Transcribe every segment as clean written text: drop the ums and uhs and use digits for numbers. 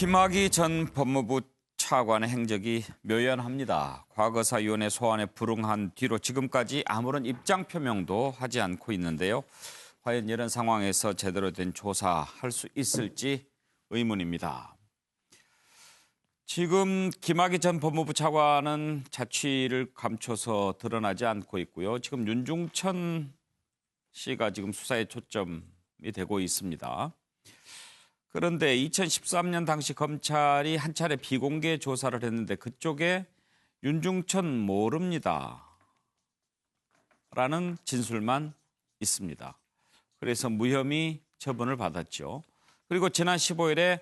김학의 전 법무부 차관의 행적이 묘연합니다. 과거사위원회 소환에 불응한 뒤로 지금까지 아무런 입장 표명도 하지 않고 있는데요. 과연 이런 상황에서 제대로 된 조사할 수 있을지 의문입니다. 지금 김학의 전 법무부 차관은 자취를 감춰서 드러나지 않고 있고요. 지금 윤중천 씨가 지금 수사에 초점이 되고 있습니다. 그런데 2013년 당시 검찰이 한 차례 비공개 조사를 했는데 그쪽에 윤중천 모릅니다 라는 진술만 있습니다. 그래서 무혐의 처분을 받았죠. 그리고 지난 15일에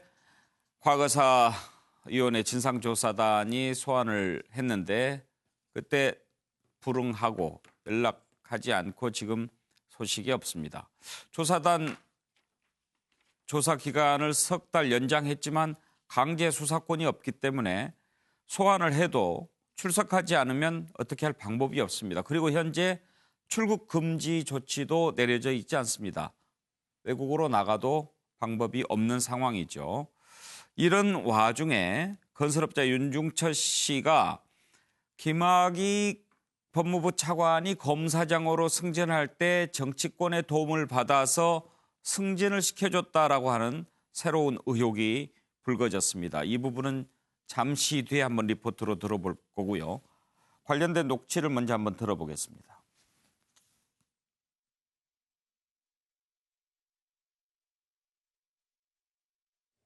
과거사위원회 진상조사단이 소환을 했는데 그때 불응하고 연락하지 않고 지금 소식이 없습니다. 조사단 조사 기간을 석 달 연장했지만 강제 수사권이 없기 때문에 소환을 해도 출석하지 않으면 어떻게 할 방법이 없습니다. 그리고 현재 출국 금지 조치도 내려져 있지 않습니다. 외국으로 나가도 방법이 없는 상황이죠. 이런 와중에 건설업자 윤중천 씨가 김학의 법무부 차관이 검사장으로 승진할 때 정치권의 도움을 받아서 승진을 시켜줬다라고 하는 새로운 의혹이 불거졌습니다. 이 부분은 잠시 뒤에 한번 리포트로 들어볼 거고요. 관련된 녹취를 먼저 한번 들어보겠습니다.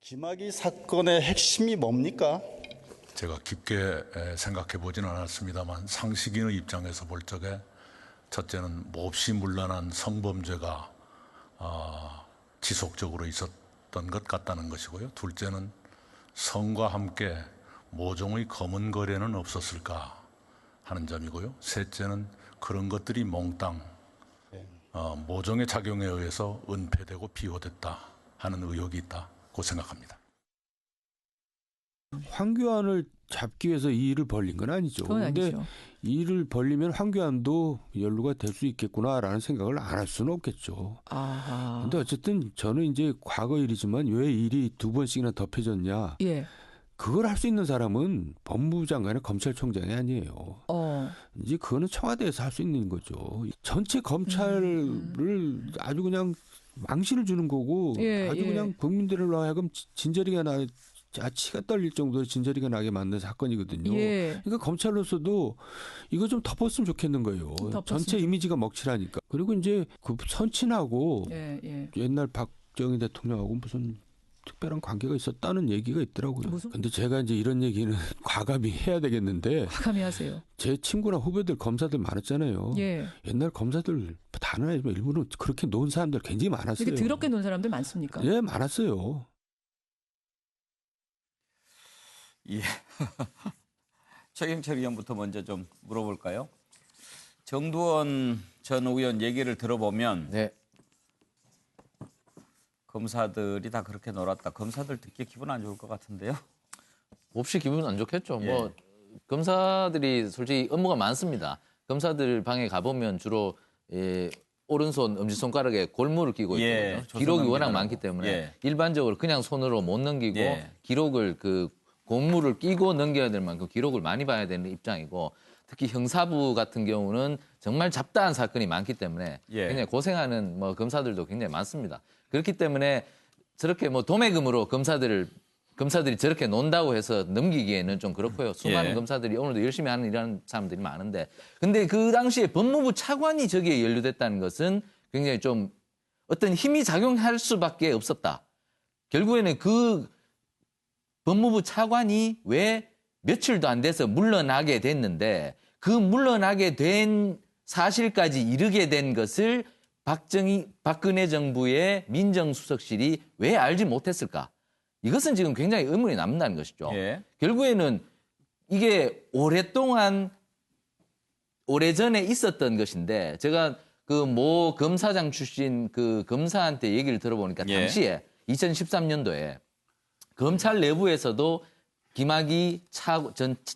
김학의 사건의 핵심이 뭡니까? 제가 깊게 생각해 보지는 않았습니다만 상식인의 입장에서 볼 적에 첫째는 몹시 문란한 성범죄가 지속적으로 있었던 것 같다는 것이고요. 둘째는 성과 함께 모종의 검은 거래는 없었을까 하는 점이고요. 셋째는 그런 것들이 몽땅 모종의 작용에 의해서 은폐되고 비호됐다 하는 의혹이 있다고 생각합니다. 황교안을 잡기 위해서 이 일을 벌린 건 아니죠. 그런데 이 일을 벌리면 황교안도 연루가 될 수 있겠구나라는 생각을 안 할 수는 없겠죠. 그런데 어쨌든 저는 이제 과거 일이지만 왜 일이 두 번씩이나 덮여졌냐. 예. 그걸 할 수 있는 사람은 법무부 장관이나 검찰총장이 아니에요. 이제 그거는 청와대에서 할 수 있는 거죠. 전체 검찰을 아주 그냥 망신을 주는 거고 아주 그냥 국민들로 하여금 진저리가 치가 떨릴 정도로 진저리가 나게 만든 사건이거든요. 그러니까 검찰로서도 이거 좀 덮었으면 좋겠는 거예요. 전체 이미지가 먹칠하니까. 그리고 이제 그 선친하고 옛날 박정희 대통령하고 무슨 특별한 관계가 있었다는 얘기가 있더라고요. 근데 제가 이제 이런 얘기는 과감히 해야 되겠는데. 과감히 하세요. 제 친구나 후배들 검사들 많았잖아요. 옛날 검사들 다는 아니지만 일부는 그렇게 논 사람들 굉장히 많았어요. 되게 더럽게 논 사람들 많습니까? 예, 많았어요. 예. 최경철 의원부터 먼저 좀 물어볼까요? 정두원 전 의원 얘기를 들어보면 검사들이 다 그렇게 놀았다. 검사들 듣기에 기분 안 좋을 것 같은데요? 몹시 기분 안 좋겠죠. 뭐 검사들이 솔직히 업무가 많습니다. 검사들 방에 가보면 주로 오른손 엄지손가락에 골무를 끼고 있거든요. 기록이 워낙 많기 때문에 일반적으로 그냥 손으로 못 넘기고 기록을 고무를 끼고 넘겨야 될 만큼 기록을 많이 봐야 되는 입장이고 특히 형사부 같은 경우는 정말 잡다한 사건이 많기 때문에 굉장히 고생하는 검사들도 굉장히 많습니다. 그렇기 때문에 저렇게 도매금으로 검사들이 저렇게 논다고 해서 넘기기에는 좀 그렇고요. 수많은 검사들이 오늘도 열심히 하는 일하는 사람들이 많은데 근데 그 당시에 법무부 차관이 저기에 연루됐다는 것은 굉장히 좀 어떤 힘이 작용할 수밖에 없었다. 결국에는 그 법무부 차관이 왜 며칠도 안 돼서 물러나게 됐는데 그 물러나게 된 사실까지 이르게 된 것을 박근혜 정부의 민정수석실이 왜 알지 못했을까? 이것은 지금 굉장히 의문이 남는다는 것이죠. 결국에는 이게 오래전에 있었던 것인데 제가 그 모 검사장 출신 그 검사한테 얘기를 들어보니까 당시에 2013년도에 검찰 내부에서도 김학의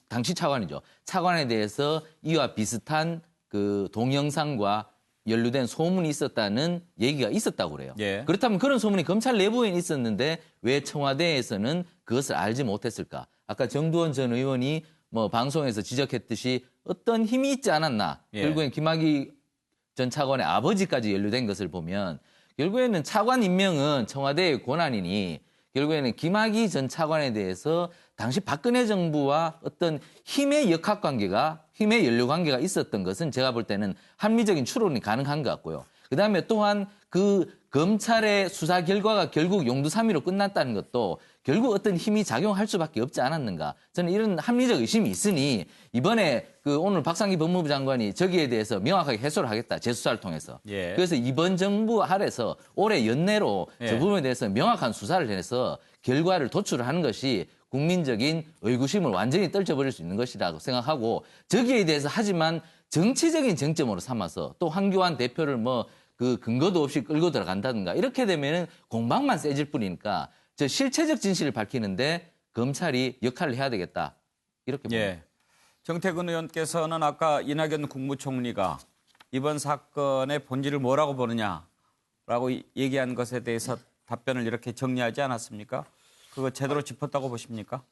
당시 차관이죠. 차관에 대해서 이와 비슷한 그 동영상과 연루된 소문이 있었다는 얘기가 있었다고 그래요. 예. 그렇다면 그런 소문이 검찰 내부에 있었는데 왜 청와대에서는 그것을 알지 못했을까? 아까 정두원 전 의원이 뭐 방송에서 지적했듯이 어떤 힘이 있지 않았나? 예. 결국엔 김학의 전 차관의 아버지까지 연루된 것을 보면 결국에는 차관 임명은 청와대의 권한이니 결국에는 김학의 전 차관에 대해서 당시 박근혜 정부와 어떤 힘의 역학관계가 힘의 연루관계가 있었던 것은 제가 볼 때는 합리적인 추론이 가능한 것 같고요. 그다음에 또한 그 검찰의 수사 결과가 결국 용두사미로 끝났다는 것도 결국 어떤 힘이 작용할 수밖에 없지 않았는가. 저는 이런 합리적 의심이 있으니 이번에 그 오늘 박상기 법무부 장관이 저기에 대해서 명확하게 해소를 하겠다. 재수사를 통해서. 예. 그래서 이번 정부 아래서 올해 연내로 예. 저 부분에 대해서 명확한 수사를 해서 결과를 도출을 하는 것이 국민적인 의구심을 완전히 떨쳐버릴 수 있는 것이라고 생각하고 저기에 대해서 하지만 정치적인 쟁점으로 삼아서 또 황교안 대표를 뭐 그 근거도 없이 끌고 들어간다든가 이렇게 되면은 공방만 세질 뿐이니까 저 실체적 진실을 밝히는데 검찰이 역할을 해야 되겠다. 이렇게 봅니다. 예. 정태근 의원께서는 아까 이낙연 국무총리가 이번 사건의 본질을 뭐라고 보느냐라고 얘기한 것에 대해서 답변을 이렇게 정리하지 않았습니까? 그거 제대로 짚었다고 보십니까?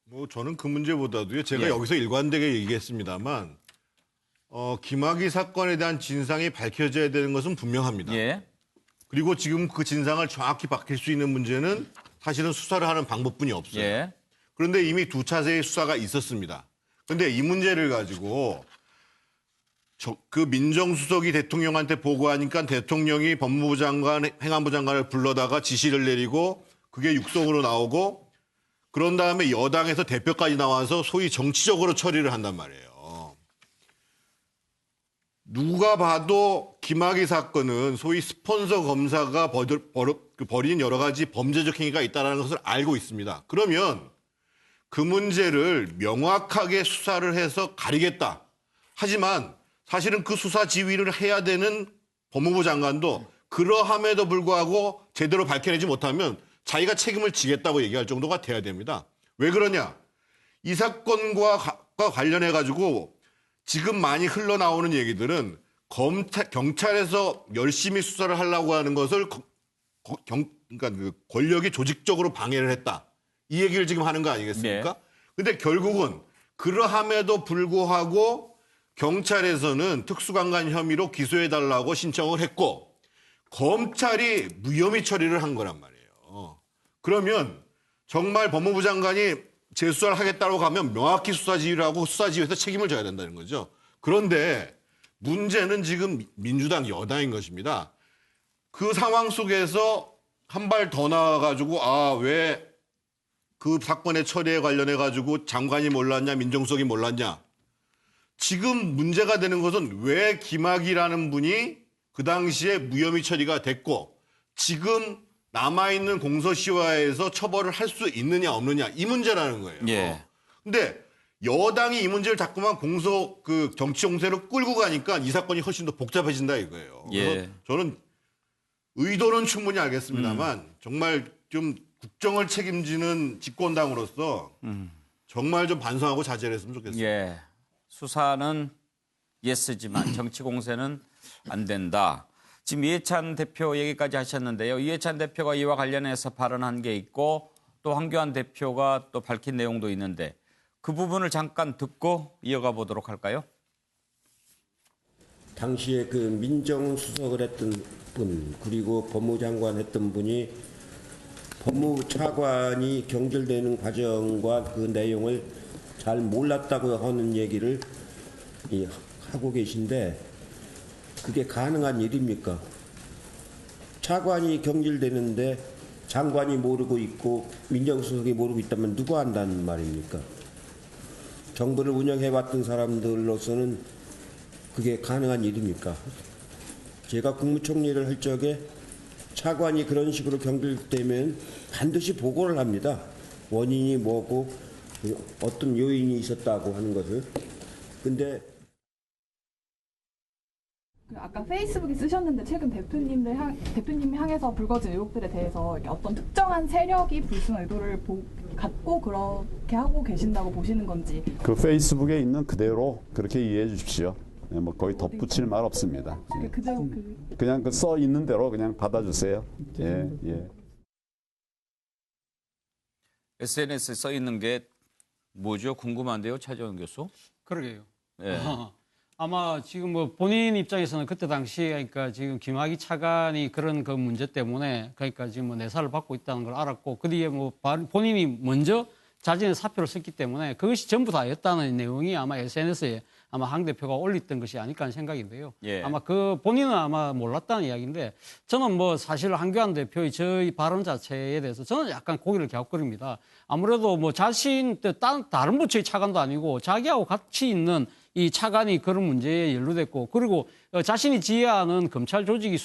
뭐 저는 그 문제보다도요. 제가 예. 여기서 일관되게 얘기했습니다만 김학의 사건에 대한 진상이 밝혀져야 되는 것은 분명합니다. 예. 그리고 지금 그 진상을 정확히 밝힐 수 있는 문제는 사실은 수사를 하는 방법뿐이 없어요. 예. 그런데 이미 두 차례의 수사가 있었습니다. 그런데 이 문제를 가지고 그 민정수석이 대통령한테 보고하니까 대통령이 법무부 장관, 행안부 장관을 불러다가 지시를 내리고 그게 육성으로 나오고 그런 다음에 여당에서 대표까지 나와서 소위 정치적으로 처리를 한단 말이에요. 누가 봐도 김학의 사건은 소위 스폰서 검사가 벌인 여러 가지 범죄적 행위가 있다는 것을 알고 있습니다. 그러면 그 문제를 명확하게 수사를 해서 가리겠다. 하지만 사실은 그 수사 지휘를 해야 되는 법무부 장관도 그러함에도 불구하고 제대로 밝혀내지 못하면 자기가 책임을 지겠다고 얘기할 정도가 돼야 됩니다. 왜 그러냐? 이 사건과 관련해 가지고 지금 많이 흘러나오는 얘기들은 경찰에서 열심히 수사를 하려고 하는 것을 그러니까 그 권력이 조직적으로 방해를 했다. 이 얘기를 지금 하는 거 아니겠습니까? 근데 결국은 그러함에도 불구하고 경찰에서는 특수강간 혐의로 기소해달라고 신청을 했고 검찰이 무혐의 처리를 한 거란 말이에요. 그러면 정말 법무부 장관이 재수사를 하겠다고 하면 명확히 수사 지휘를 하고 수사 지휘에서 책임을 져야 된다는 거죠. 그런데 문제는 지금 민주당 여당인 것입니다. 그 상황 속에서 한 발 더 나와가지고 왜 그 사건의 처리에 관련해가지고 장관이 몰랐냐 민정수석이 몰랐냐. 지금 문제가 되는 것은 왜 김학의라는 분이 그 당시에 무혐의 처리가 됐고 지금 남아있는 공소시효에서 처벌을 할 수 있느냐 없느냐 이 문제라는 거예요. 예. 근데 여당이 이 문제를 자꾸만 정치 공세로 끌고 가니까 이 사건이 훨씬 더 복잡해진다 이거예요. 예. 그래서 저는 의도는 충분히 알겠습니다만 정말 좀 국정을 책임지는 집권당으로서 정말 좀 반성하고 자제를 했으면 좋겠습니다. 예. 수사는 예스지만 정치 공세는 안 된다. 지금 이해찬 대표 얘기까지 하셨는데요. 이해찬 대표가 이와 관련해서 발언한 게 있고 또 황교안 대표가 또 밝힌 내용도 있는데 그 부분을 잠깐 듣고 이어가 보도록 할까요? 당시에 그 민정수석을 했던 분 그리고 법무장관 했던 분이 법무부 차관이 경질되는 과정과 그 내용을 잘 몰랐다고 하는 얘기를 하고 계신데 그게 가능한 일입니까? 차관이 경질되는데 장관이 모르고 있고 민정수석이 모르고 있다면 누가 한다는 말입니까? 정부를 운영해왔던 사람들로서는 그게 가능한 일입니까? 제가 국무총리를 할 적에 차관이 그런 식으로 경질되면 반드시 보고를 합니다. 원인이 뭐고 어떤 요인이 있었다고 하는 것을. 근데 아까 페이스북에 쓰셨는데 최근 대표님이 향해서 불거진 의혹들에 대해서 어떤 특정한 세력이 불순 의도를 갖고 그렇게 하고 계신다고 보시는 건지. 그 페이스북에 있는 그대로 그렇게 이해해 주십시오. 뭐 거의 덧붙일 말 없습니다. 예. 그대로 그냥 그 써 있는 대로 그냥 받아주세요. 예, 예. SNS에 써 있는 게 뭐죠? 궁금한데요, 차재원 교수? 그러게요. 예. 아마 지금 뭐 본인 입장에서는 그때 당시에 그러니까 지금 김학의 차관이 그런 그 문제 때문에 그러니까 지금 뭐 내사를 받고 있다는 걸 알았고 그 뒤에 뭐 본인이 먼저 자진의 사표를 썼기 때문에 그것이 전부 다였다는 내용이 아마 SNS에 아마 한 대표가 올렸던 것이 아닐까 하는 생각인데요. 예. 아마 그 본인은 아마 몰랐다는 이야기인데 저는 뭐 사실 한교안 대표의 저희 발언 자체에 대해서 저는 약간 고개를 갸웃거립니다. 아무래도 뭐 자신 다른 부처의 차관도 아니고 자기하고 같이 있는 이 차관이 그런 문제에 연루됐고 그리고 자신이 지휘하는 검찰 조직이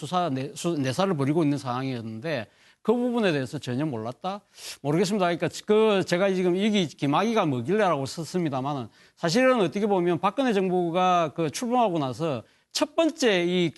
내사를 벌이고 있는 상황이었는데 그 부분에 대해서 전혀 몰랐다? 모르겠습니다. 그러니까 제가 지금 여기 김학의가 뭐길래라고 썼습니다만은 사실은 어떻게 보면 박근혜 정부가 출범하고 나서 첫 번째 이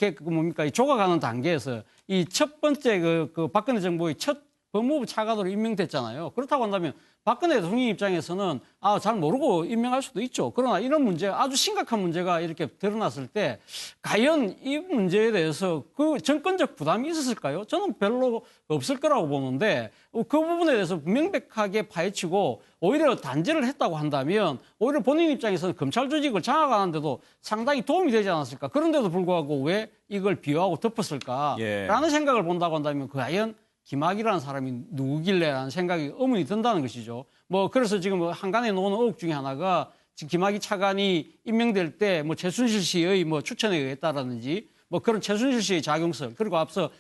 조각하는 단계에서 이 첫 번째 그 박근혜 정부의 첫 법무부 차관으로 임명됐잖아요. 그렇다고 한다면 박근혜 대통령 입장에서는 잘 모르고 임명할 수도 있죠. 그러나 이런 문제, 아주 심각한 문제가 이렇게 드러났을 때 과연 이 문제에 대해서 그 정권적 부담이 있었을까요? 저는 별로 없을 거라고 보는데 그 부분에 대해서 명백하게 파헤치고 오히려 단죄를 했다고 한다면 오히려 본인 입장에서는 검찰 조직을 장악하는데도 상당히 도움이 되지 않았을까? 그런데도 불구하고 왜 이걸 비호하고 덮었을까? 예. 라는 생각을 본다고 한다면 과연 김학의라는 사람이 누구길래라는 생각이 의문이 든다는 것이죠. 뭐 그래서 지금 한간에 놓는 의혹 중에 하나가 지금 김학의 차관이 임명될 때 뭐 최순실 씨의 뭐 추천에 의했다라든지 뭐 그런 최순실 씨의 작용설 그리고 앞서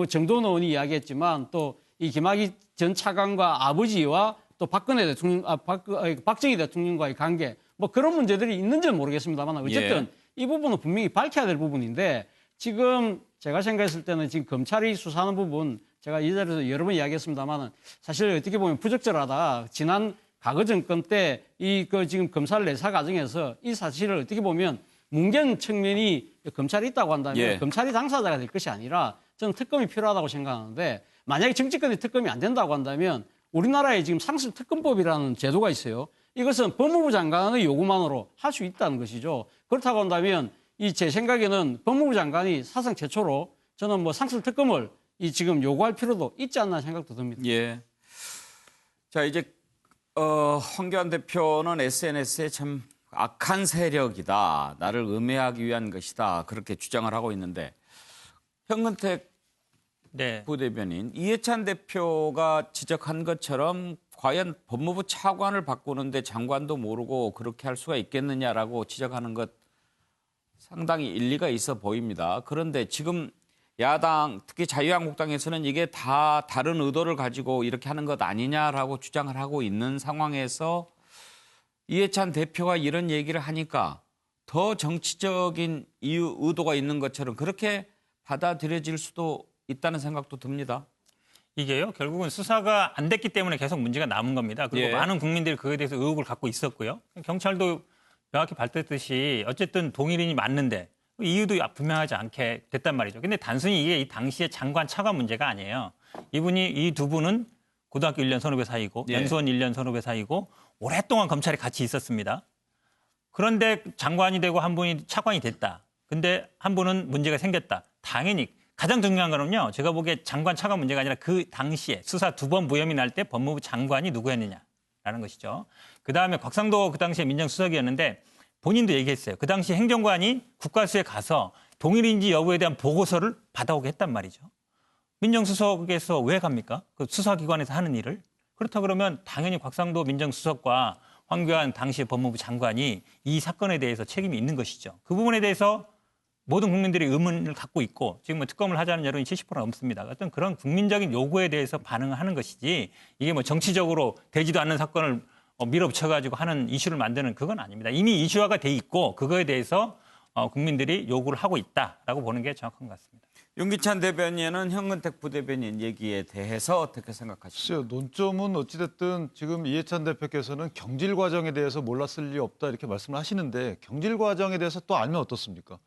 정도원 의원이 이야기했지만 또 이 김학의 전 차관과 아버지와 또 박근혜 대통령, 박정희 대통령과의 관계 뭐 그런 문제들이 있는지는 모르겠습니다만 어쨌든 이 부분은 분명히 밝혀야 될 부분인데 지금 제가 생각했을 때는 지금 검찰이 수사하는 부분 제가 이 자리에서 여러 번 이야기했습니다만은 사실 어떻게 보면 부적절하다. 지난 과거 정권 때 지금 검찰 내사 과정에서 이 사실을 어떻게 보면 문견 측면이 검찰이 있다고 한다면 검찰이 당사자가 될 것이 아니라 저는 특검이 필요하다고 생각하는데 만약에 정치권의 특검이 안 된다고 한다면 우리나라에 지금 상습특검법이라는 제도가 있어요. 이것은 법무부 장관의 요구만으로 할 수 있다는 것이죠. 그렇다고 한다면 제 생각에는 법무부 장관이 사상 최초로 저는 뭐 상습특검을 지금 요구할 필요도 있지 않나 생각도 듭니다. 예. 자, 이제 황교안 대표는 SNS에 참 악한 세력이다. 나를 음해하기 위한 것이다. 그렇게 주장을 하고 있는데 현근택 부대변인 이해찬 대표가 지적한 것처럼 과연 법무부 차관을 바꾸는데 장관도 모르고 그렇게 할 수가 있겠느냐라고 지적하는 것 상당히 일리가 있어 보입니다. 그런데 지금 야당, 특히 자유한국당에서는 이게 다 다른 의도를 가지고 이렇게 하는 것 아니냐라고 주장을 하고 있는 상황에서 이해찬 대표가 이런 얘기를 하니까 더 정치적인 의도가 있는 것처럼 그렇게 받아들여질 수도 있다는 생각도 듭니다. 이게요, 결국은 수사가 안 됐기 때문에 계속 문제가 남은 겁니다. 그리고 많은 국민들이 그에 대해서 의혹을 갖고 있었고요. 경찰도 명확히 밝혔듯이 어쨌든 동일인이 맞는데 이유도 분명하지 않게 됐단 말이죠. 근데 단순히 이게 이 당시의 장관 차관 문제가 아니에요. 이 두 분은 고등학교 1년 선후배 사이고 연수원 1년 선후배 사이고 오랫동안 검찰에 같이 있었습니다. 그런데 장관이 되고 한 분이 차관이 됐다. 근데 한 분은 문제가 생겼다. 당연히 가장 중요한 거는요. 제가 보기에 장관 차관 문제가 아니라 그 당시에 수사 2번 무혐의 날 때 법무부 장관이 누구였느냐라는 것이죠. 그다음에 곽상도 그 당시에 민정수석이었는데 본인도 얘기했어요. 그 당시 행정관이 국가수에 가서 동일인지 여부에 대한 보고서를 받아오게 했단 말이죠. 민정수석에서 왜 갑니까? 그 수사기관에서 하는 일을. 그렇다 그러면 당연히 곽상도 민정수석과 황교안 당시 법무부 장관이 이 사건에 대해서 책임이 있는 것이죠. 그 부분에 대해서 모든 국민들이 의문을 갖고 있고 지금 뭐 특검을 하자는 여론이 70% 넘습니다. 어떤 그런 국민적인 요구에 대해서 반응을 하는 것이지 이게 뭐 정치적으로 되지도 않는 사건을 밀어붙여가지고 하는 이슈를 만드는 그건 아닙니다. 이미 이슈화가 돼 있고 그거에 대해서 국민들이 요구를 하고 있다라고 보는 게 정확한 것 같습니다. 윤기찬 대변인은 현근택 부대변인 얘기에 대해서 어떻게 생각하십니까? 글쎄요. 논점은 어찌됐든 지금 이해찬 대표께서는 경질 과정에 대해서 몰랐을 리 없다 이렇게 말씀을 하시는데 경질 과정에 대해서 또 알면 어떻습니까?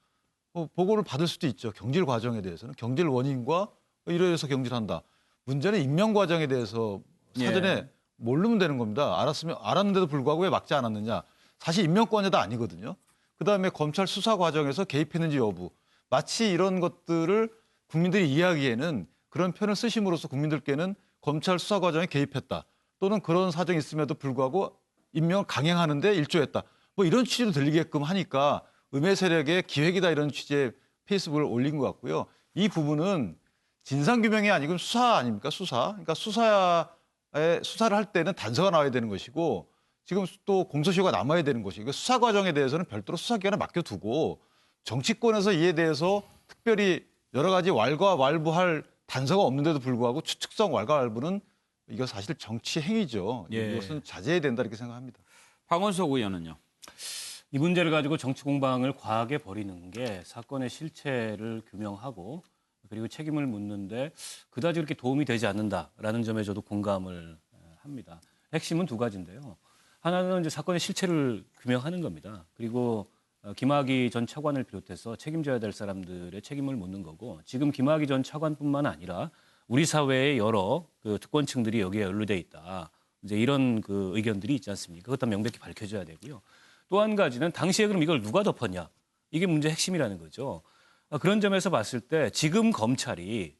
보고를 받을 수도 있죠. 경질 과정에 대해서는. 경질 원인과 이래서 경질한다. 문제는 임명 과정에 대해서 사전에 모르면 되는 겁니다. 알았는데도 불구하고 왜 막지 않았느냐. 사실 임명권자도 아니거든요. 그다음에 검찰 수사 과정에서 개입했는지 여부. 마치 이런 것들을 국민들이 이해하기에는 그런 표현을 쓰심으로써 국민들께는 검찰 수사 과정에 개입했다. 또는 그런 사정이 있음에도 불구하고 임명을 강행하는데 일조했다. 뭐 이런 취지로 들리게끔 하니까 음해 세력의 기획이다 이런 취지의 페이스북을 올린 것 같고요. 이 부분은 진상규명이 아니고 수사 아닙니까? 수사. 그러니까 수사를 할 때는 단서가 나와야 되는 것이고 지금 또 공소시효가 남아야 되는 것이고 수사 과정에 대해서는 별도로 수사기관에 맡겨두고 정치권에서 이에 대해서 특별히 여러 가지 왈가왈부할 단서가 없는데도 불구하고 추측성 왈가왈부는 이거 사실 정치 행위죠. 예. 이것은 자제해야 된다 이렇게 생각합니다. 박원석 의원은요. 이 문제를 가지고 정치 공방을 과하게 벌이는 게 사건의 실체를 규명하고 그리고 책임을 묻는데 그다지 그렇게 도움이 되지 않는다라는 점에 저도 공감을 합니다. 핵심은 두 가지인데요. 하나는 이제 사건의 실체를 규명하는 겁니다. 그리고 김학의 전 차관을 비롯해서 책임져야 될 사람들의 책임을 묻는 거고 지금 김학의 전 차관뿐만 아니라 우리 사회의 여러 그 특권층들이 여기에 연루돼 있다. 이제 이런 그 의견들이 있지 않습니까? 그것도 명백히 밝혀져야 되고요. 또 한 가지는 당시에 그럼 이걸 누가 덮었냐? 이게 문제 핵심이라는 거죠. 그런 점에서 봤을 때 지금 검찰이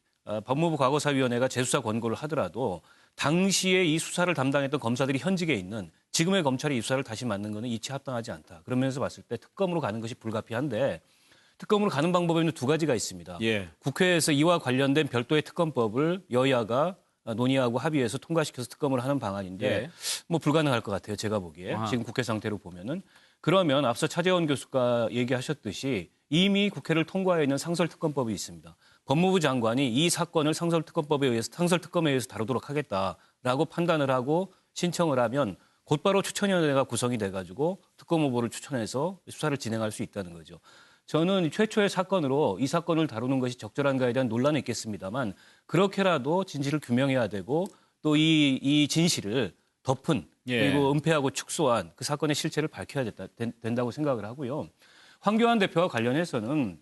법무부 과거사위원회가 재수사 권고를 하더라도 당시에 이 수사를 담당했던 검사들이 현직에 있는 지금의 검찰이 이 수사를 다시 맡는 것은 이치합당하지 않다. 그런 면에서 봤을 때 특검으로 가는 것이 불가피한데 특검으로 가는 방법에는 두 가지가 있습니다. 예. 국회에서 이와 관련된 별도의 특검법을 여야가 논의하고 합의해서 통과시켜서 특검을 하는 방안인데 예. 뭐 불가능할 것 같아요. 제가 보기에. 아하. 지금 국회 상태로 보면은. 그러면 앞서 차재원 교수가 얘기하셨듯이 이미 국회를 통과해 있는 상설특검법이 있습니다. 법무부 장관이 이 사건을 상설특검에 의해서 다루도록 하겠다라고 판단을 하고 신청을 하면 곧바로 추천위원회가 구성이 돼가지고 특검 후보를 추천해서 수사를 진행할 수 있다는 거죠. 저는 최초의 사건으로 이 사건을 다루는 것이 적절한가에 대한 논란은 있겠습니다만 그렇게라도 진실을 규명해야 되고 또 이 진실을 덮은 그리고 은폐하고 축소한 그 사건의 실체를 밝혀야 된다고 생각을 하고요. 황교안 대표와 관련해서는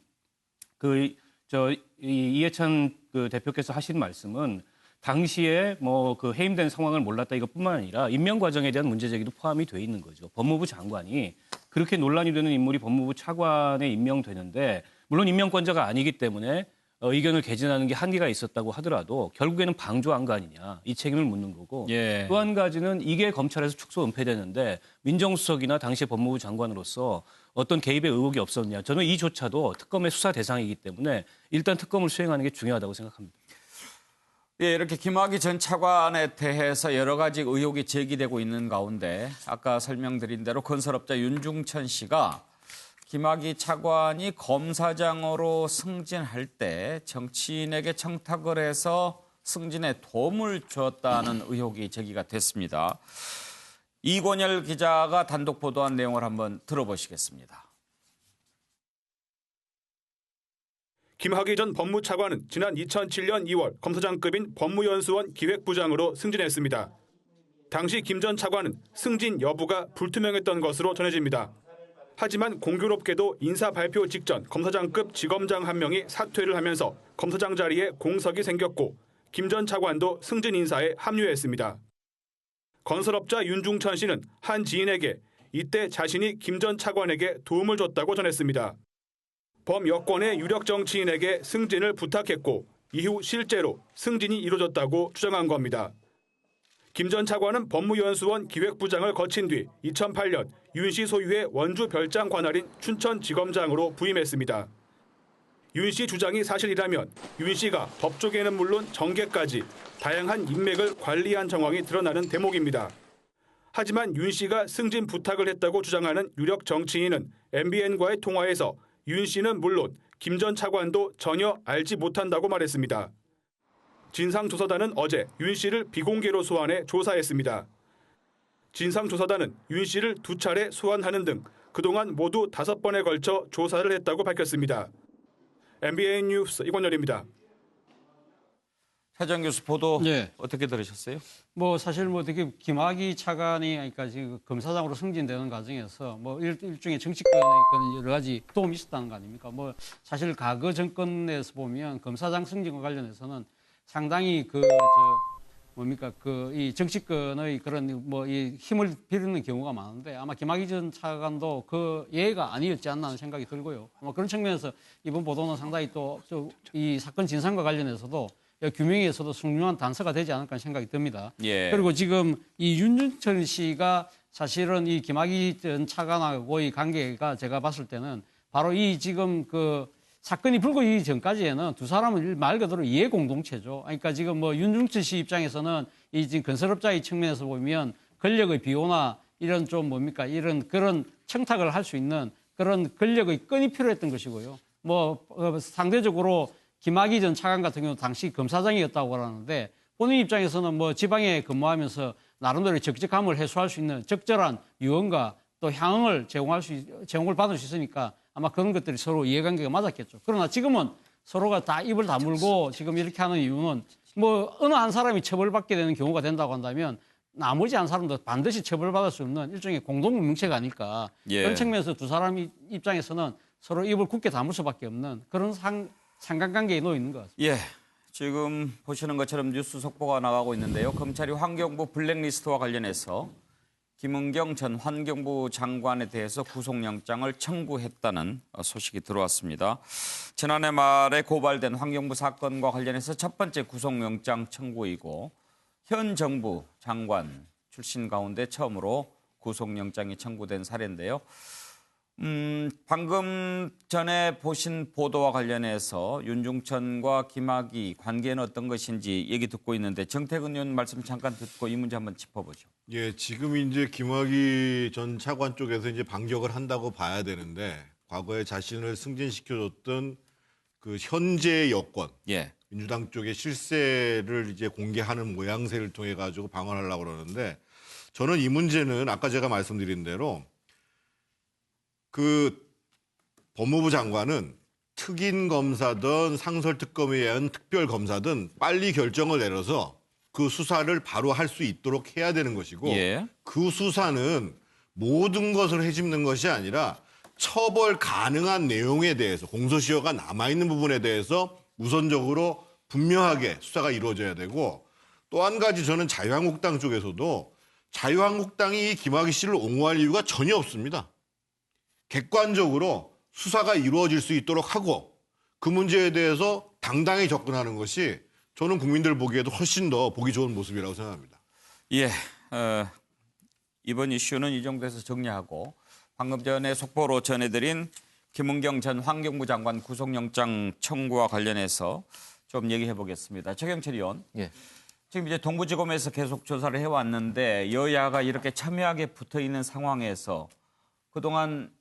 이해찬 그 대표께서 하신 말씀은 당시에 뭐 그 해임된 상황을 몰랐다 이것뿐만 아니라 임명 과정에 대한 문제 제기도 포함이 돼 있는 거죠. 법무부 장관이 그렇게 논란이 되는 인물이 법무부 차관에 임명되는데 물론 임명권자가 아니기 때문에 의견을 개진하는 게 한계가 있었다고 하더라도 결국에는 방조한 거 아니냐 이 책임을 묻는 거고 예. 또 한 가지는 이게 검찰에서 축소 은폐되는데 민정수석이나 당시 법무부 장관으로서 어떤 개입의 의혹이 없었냐 저는 이조차도 특검의 수사 대상이기 때문에 일단 특검을 수행하는 게 중요하다고 생각합니다. 예, 이렇게 김학의 전 차관에 대해서 여러 가지 의혹이 제기되고 있는 가운데 아까 설명드린 대로 건설업자 윤중천 씨가 김학의 차관이 검사장으로 승진할 때 정치인에게 청탁을 해서 승진에 도움을 줬다는 의혹이 제기가 됐습니다. 이권열 기자가 단독 보도한 내용을 한번 들어보시겠습니다. 김학의 전 법무차관은 지난 2007년 2월 검사장급인 법무연수원 기획부장으로 승진했습니다. 당시 김 전 차관은 승진 여부가 불투명했던 것으로 전해집니다. 하지만 공교롭게도 인사 발표 직전 검사장급 지검장 한 명이 사퇴를 하면서 검사장 자리에 공석이 생겼고 김 전 차관도 승진 인사에 합류했습니다. 건설업자 윤중천 씨는 한 지인에게 이때 자신이 김 전 차관에게 도움을 줬다고 전했습니다. 범여권의 유력 정치인에게 승진을 부탁했고 이후 실제로 승진이 이루어졌다고 주장한 겁니다. 김 전 차관은 법무연수원 기획부장을 거친 뒤 2008년 윤 씨 소유의 원주 별장 관할인 춘천지검장으로 부임했습니다. 윤 씨 주장이 사실이라면 윤 씨가 법 쪽에는 물론 정계까지 다양한 인맥을 관리한 정황이 드러나는 대목입니다. 하지만 윤 씨가 승진 부탁을 했다고 주장하는 유력 정치인은 MBN과의 통화에서 윤 씨는 물론 김 전 차관도 전혀 알지 못한다고 말했습니다. 진상조사단은 어제 윤 씨를 비공개로 소환해 조사했습니다. 진상조사단은 윤 씨를 2차례 소환하는 등 그동안 모두 5번에 걸쳐 조사를 했다고 밝혔습니다. MBN 뉴스 이권열입니다. 차재원 교수 보도 어떻게 들으셨어요? 뭐 사실 뭐 되게 김학의 차관이 그러니까 지금 검사장으로 승진되는 과정에서 뭐 일종의 정치권의 그런 여러 가지 도움이 있었다는 거 아닙니까? 뭐 사실 과거 정권에서 보면 검사장 승진과 관련해서는 상당히 뭡니까 이 정치권의 그런 뭐 이 힘을 빌리는 경우가 많은데 아마 김학의 전 차관도 그 예가 아니었지 않나 하는 생각이 들고요. 아마 그런 측면에서 이번 보도는 상당히 또 이 사건 진상과 관련해서도 규명에서도 중요한 단서가 되지 않을까 하는 생각이 듭니다. 예. 그리고 지금 이 윤중천 씨가 사실은 이 김학의 전 차관하고의 관계가 제가 봤을 때는 바로 이 지금 그 사건이 불거지기 전까지에는 두 사람은 말 그대로 이해 공동체죠. 그러니까 지금 뭐 윤중천 씨 입장에서는 이 지금 건설업자의 측면에서 보면 권력의 비호나 이런 좀 뭡니까 이런 그런 청탁을 할 수 있는 그런 권력의 끈이 필요했던 것이고요. 뭐 상대적으로 김학의 전 차관 같은 경우는 당시 검사장이었다고 하는데 본인 입장에서는 뭐 지방에 근무하면서 나름대로 적적함을 해소할 수 있는 적절한 유언과 또 향응을 제공을 받을 수 있으니까 아마 그런 것들이 서로 이해관계가 맞았겠죠. 그러나 지금은 서로가 다 입을 다물고 지금 이렇게 하는 이유는 뭐 어느 한 사람이 처벌받게 되는 경우가 된다고 한다면 나머지 한 사람도 반드시 처벌받을 수 없는 일종의 공동명체가 아닐까. 예. 그런 측면에서 두 사람 입장에서는 서로 입을 굳게 다물 수밖에 없는 그런 상관관계에 놓여 있는 것 같습니다. 예. 지금 보시는 것처럼 뉴스 속보가 나가고 있는데요. 검찰이 환경부 블랙리스트와 관련해서 김은경 전 환경부 장관에 대해서 구속영장을 청구했다는 소식이 들어왔습니다. 지난해 말에 고발된 환경부 사건과 관련해서 첫 번째 구속영장 청구이고 현 정부 장관 출신 가운데 처음으로 구속영장이 청구된 사례인데요. 방금 전에 보신 보도와 관련해서 윤중천과 김학의 관계는 어떤 것인지 얘기 듣고 있는데 정태근 의원 말씀 잠깐 듣고 이 문제 한번 짚어보죠. 예, 지금 이제 김학의 전 차관 쪽에서 이제 반격을 한다고 봐야 되는데 과거에 자신을 승진시켜줬던 그 현재 여권, 예. 민주당 쪽의 실세를 이제 공개하는 모양새를 통해 가지고 방어하려고 그러는데 저는 이 문제는 아까 제가 말씀드린 대로 그 법무부 장관은 특임 검사든 상설특검에 의한 특별 검사든 빨리 결정을 내려서 그 수사를 바로 할 수 있도록 해야 되는 것이고 예. 그 수사는 모든 것을 헤집는 것이 아니라 처벌 가능한 내용에 대해서 공소시효가 남아있는 부분에 대해서 우선적으로 분명하게 수사가 이루어져야 되고 또 한 가지 저는 자유한국당 쪽에서도 자유한국당이 이 김학의 씨를 옹호할 이유가 전혀 없습니다. 객관적으로 수사가 이루어질 수 있도록 하고 그 문제에 대해서 당당히 접근하는 것이 저는 국민들 보기에도 훨씬 더 보기 좋은 모습이라고 생각합니다. 예, 이번 이슈는 이 정도에서 정리하고 방금 전에 속보로 전해드린 김은경 전 환경부 장관 구속영장 청구와 관련해서 좀 얘기해 보겠습니다. 최경철 의원. 예. 지금 이제 동부지검에서 계속 조사를 해왔는데 여야가 이렇게 첨예하게 붙어 있는 상황에서 그동안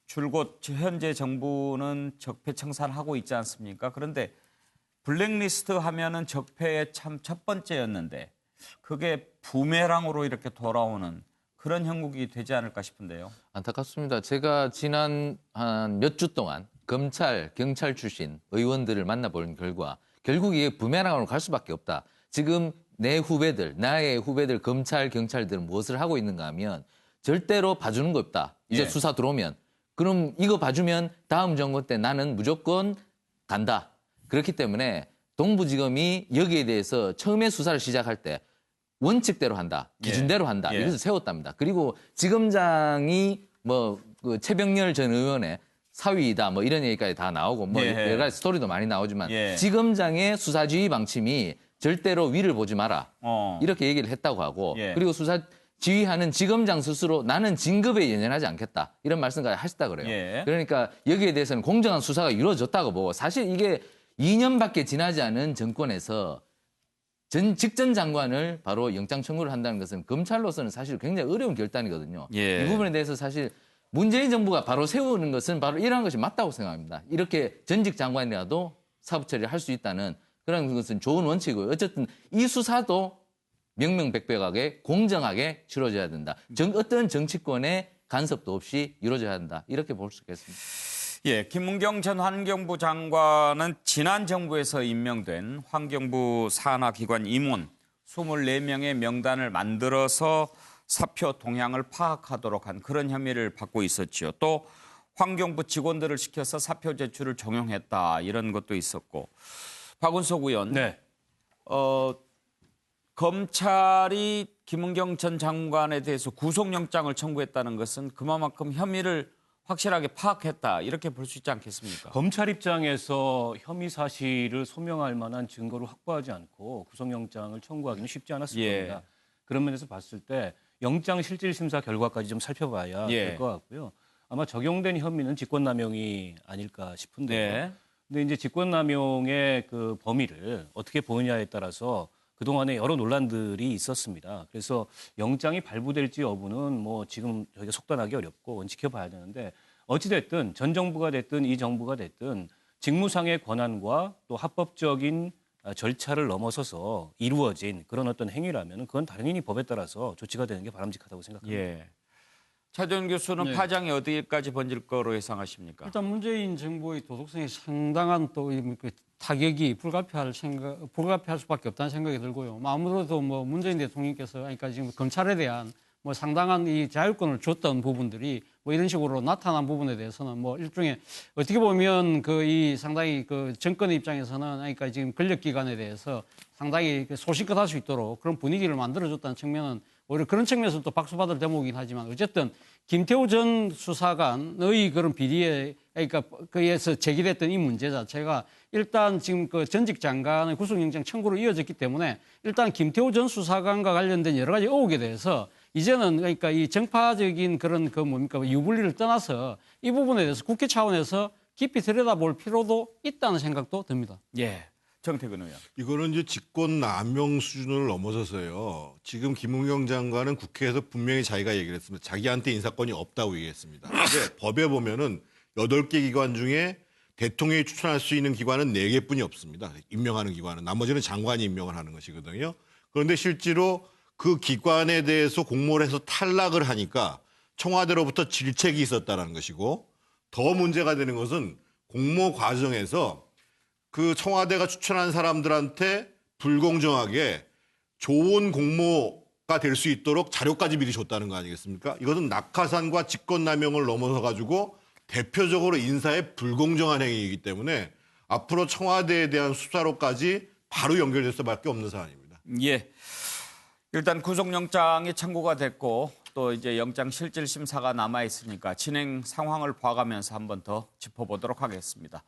줄곧 현재 정부는 적폐 청산하고 있지 않습니까? 그런데 블랙리스트 하면은 적폐의 참 첫 번째였는데 그게 부메랑으로 이렇게 돌아오는 그런 형국이 되지 않을까 싶은데요. 안타깝습니다. 제가 지난 한 몇 주 동안 검찰, 경찰 출신 의원들을 만나본 결과 결국 이게 부메랑으로 갈 수밖에 없다. 지금 내 후배들, 나의 후배들 검찰, 경찰들은 무엇을 하고 있는가 하면 절대로 봐주는 거 없다. 이제 예. 수사 들어오면. 그럼 이거 봐주면 다음 정권 때 나는 무조건 간다. 그렇기 때문에 동부지검이 여기에 대해서 처음에 수사를 시작할 때 원칙대로 한다. 기준대로 한다. 예. 이것을 세웠답니다. 그리고 지검장이 그 최병렬 전 의원의 사위이다. 뭐 이런 얘기까지 다 나오고 뭐 예. 여러 가지 스토리도 많이 나오지만 예. 지검장의 수사지휘 방침이 절대로 위를 보지 마라. 이렇게 얘기를 했다고 하고 예. 그리고 수사 지휘하는 지검장 스스로 나는 진급에 연연하지 않겠다. 이런 말씀까지 하셨다 그래요. 예. 그러니까 여기에 대해서는 공정한 수사가 이루어졌다고 보고 사실 이게 2년밖에 지나지 않은 정권에서 직전 장관을 바로 영장 청구를 한다는 것은 검찰로서는 사실 굉장히 어려운 결단이거든요. 예. 이 부분에 대해서 사실 문재인 정부가 바로 세우는 것은 바로 이러한 것이 맞다고 생각합니다. 이렇게 전직 장관이라도 사법 처리를 할 수 있다는 그런 것은 좋은 원칙이고요. 어쨌든 이 수사도 명명백백하게 공정하게 치러져야 된다. 어떤 정치권의 간섭도 없이 이루어져야 한다. 이렇게 볼 수 있겠습니다. 예, 김은경 전 환경부 장관은 지난 정부에서 임명된 환경부 산하기관 임원 24명의 명단을 만들어서 사표 동향을 파악하도록 한 그런 혐의를 받고 있었죠. 또 환경부 직원들을 시켜서 사표 제출을 종용했다 이런 것도 있었고 박은석 의원. 네. 검찰이 김은경 전 장관에 대해서 구속영장을 청구했다는 것은 그만큼 혐의를 확실하게 파악했다 이렇게 볼 수 있지 않겠습니까? 검찰 입장에서 혐의 사실을 소명할 만한 증거를 확보하지 않고 구속영장을 청구하기는 쉽지 않았을 겁니다. 그런 면에서 봤을 때 영장 실질심사 결과까지 좀 살펴봐야 될 것 같고요. 아마 적용된 혐의는 직권남용이 아닐까 싶은데요. 근데 이제 직권남용의 그 범위를 어떻게 보느냐에 따라서 그동안에 여러 논란들이 있었습니다. 그래서 영장이 발부될지 여부는 뭐 지금 저희가 속단하기 어렵고 지켜봐야 되는데 어찌됐든 전 정부가 됐든 이 정부가 됐든 직무상의 권한과 또 합법적인 절차를 넘어서서 이루어진 그런 어떤 행위라면 그건 당연히 법에 따라서 조치가 되는 게 바람직하다고 생각합니다. 차재원 교수는 파장이 어디까지 번질 거로 예상하십니까? 일단 문재인 정부의 도덕성이 상당한 또 타격이 불가피할 수밖에 없다는 생각이 들고요. 아무래도 뭐 문재인 대통령께서 그러니까 지금 검찰에 대한 뭐 상당한 이 자율권을 줬던 부분들이 뭐 이런 식으로 나타난 부분에 대해서는 뭐 일종의 어떻게 보면 이 상당히 그 정권의 입장에서는 그러니까 지금 권력기관에 대해서 상당히 소신껏 할 수 있도록 그런 분위기를 만들어줬다는 측면은 오히려 그런 측면에서 또 박수받을 대목이긴 하지만 어쨌든 김태우 전 수사관의 그런 비리에 그러니까 그에서 제기됐던 이 문제 자체가 일단 지금 그 전직 장관의 구속영장 청구로 이어졌기 때문에 일단 김태우 전 수사관과 관련된 여러 가지 의혹에 대해서 이제는 그러니까 이 정파적인 그런 유불리를 떠나서 이 부분에 대해서 국회 차원에서 깊이 들여다볼 필요도 있다는 생각도 듭니다. 정태근 의원. 이거는 이제 직권남용 수준을 넘어서서요. 지금 김은경 장관은 국회에서 분명히 자기가 얘기를 했습니다. 자기한테 인사권이 없다고 얘기했습니다. 근데 법에 보면은 8개 기관 중에 대통령이 추천할 수 있는 기관은 4개뿐이 없습니다. 임명하는 기관은. 나머지는 장관이 임명을 하는 것이거든요. 그런데 실제로 그 기관에 대해서 공모를 해서 탈락을 하니까 청와대로부터 질책이 있었다는 것이고 더 문제가 되는 것은 공모 과정에서 그 청와대가 추천한 사람들한테 불공정하게 좋은 공모가 될 수 있도록 자료까지 미리 줬다는 거 아니겠습니까? 이것은 낙하산과 직권남용을 넘어서 가지고 대표적으로 인사의 불공정한 행위이기 때문에 앞으로 청와대에 대한 수사로까지 바로 연결될 수밖에 없는 사안입니다. 일단 구속영장이 청구가 됐고 또 이제 영장 실질 심사가 남아 있으니까 진행 상황을 봐가면서 한 번 더 짚어보도록 하겠습니다.